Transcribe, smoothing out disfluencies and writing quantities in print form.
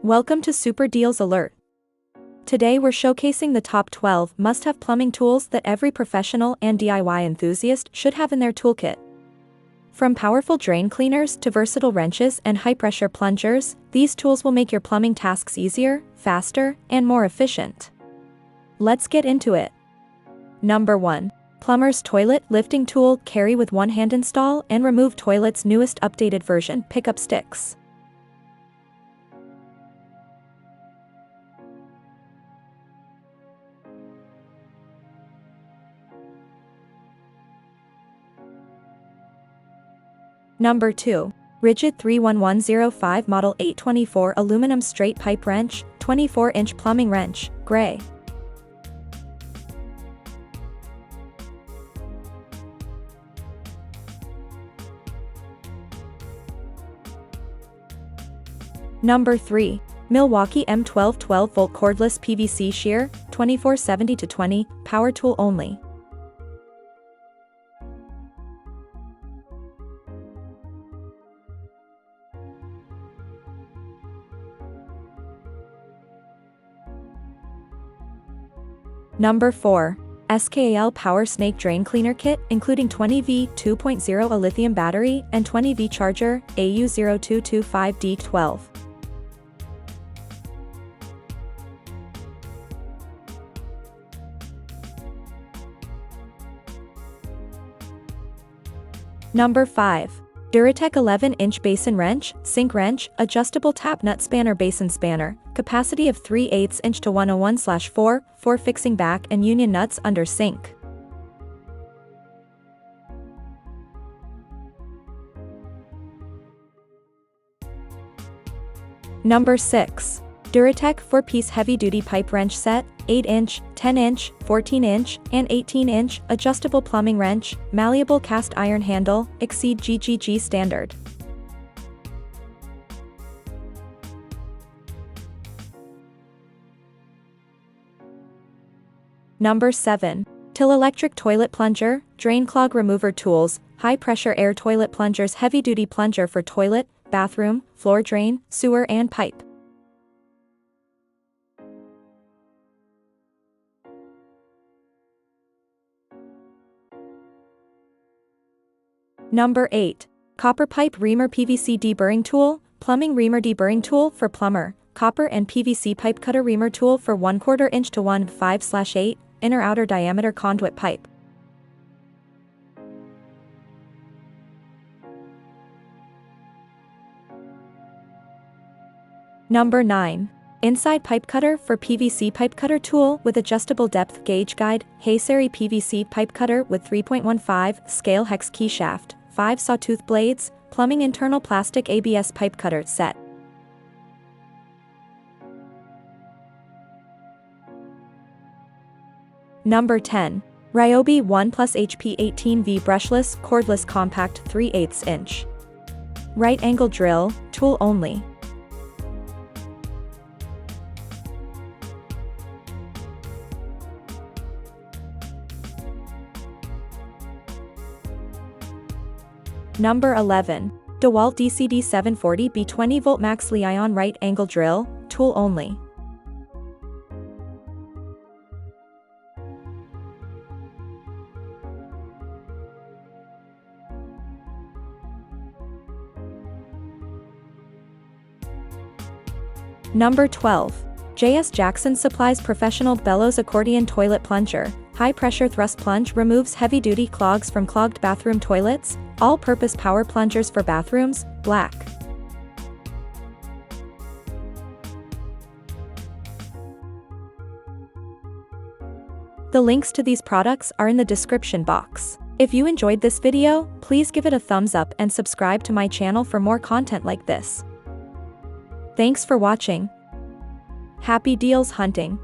Welcome to Super Deals Alert. Today we're showcasing the top 12 must-have plumbing tools that every professional and DIY enthusiast should have in their toolkit. From powerful drain cleaners to versatile wrenches and high-pressure plungers, these tools will make your plumbing tasks easier, faster, and more efficient. Let's get into it. Number 1. Plumber's Toilet Lifting Tool. Carry with one-hand install and remove toilet's newest updated version. Pick up Stix. Number 2. Rigid 31105 Model 824 Aluminum Straight Pipe Wrench, 24-inch Plumbing Wrench, Gray. Number 3. Milwaukee M12 12-volt Cordless PVC Shear, 2470-20, Power Tool Only. Number 4. SKAL Power Snake Drain Cleaner Kit, including 20V 2.0 a lithium battery and 20V charger, AU0225D12. Number 5. DURATECH 11-inch Basin Wrench, Sink Wrench, Adjustable Tap Nut Spanner. Basin Spanner, capacity of 3/8 inch to 101/4, for fixing back and union nuts under sink. Number 6. DURATECH 4-piece heavy-duty pipe wrench set, 8-inch, 10-inch, 14-inch, and 18-inch, adjustable plumbing wrench, malleable cast iron handle, exceed GGG standard. Number 7. TTILL Electric Toilet Plunger, Drain Clog Remover Tools, High-Pressure Air Toilet Plungers. Heavy-duty plunger for toilet, bathroom, floor drain, sewer and pipe. Number 8. Copper Pipe Reamer PVC Deburring Tool, Plumbing Reamer Deburring Tool for plumber, copper and PVC pipe cutter reamer tool for 1/4 inch to 1/5/8, inner-outer diameter conduit pipe. Number 9. Inside Pipe Cutter for PVC Pipe Cutter Tool with Adjustable Depth Gauge Guide, Hayseri PVC Pipe Cutter with 3.15 scale hex key shaft, 5 sawtooth blades, plumbing internal plastic ABS pipe cutter set. Number 10. Ryobi 1 Plus HP 18V Brushless Cordless Compact 3/8 inch. Right angle drill, tool only. Number 11. DEWALT DCD 740B 20V Max Li-ion Right Angle Drill, tool only. Number 12. J.S. Jackson Supplies Professional Bellows Accordion Toilet Plunger, High-Pressure Thrust Plunge removes heavy-duty clogs from clogged bathroom toilets, all-purpose power plungers for bathrooms, black. The links to these products are in the description box. If you enjoyed this video, please give it a thumbs up and subscribe to my channel for more content like this. Thanks for watching. Happy deals hunting!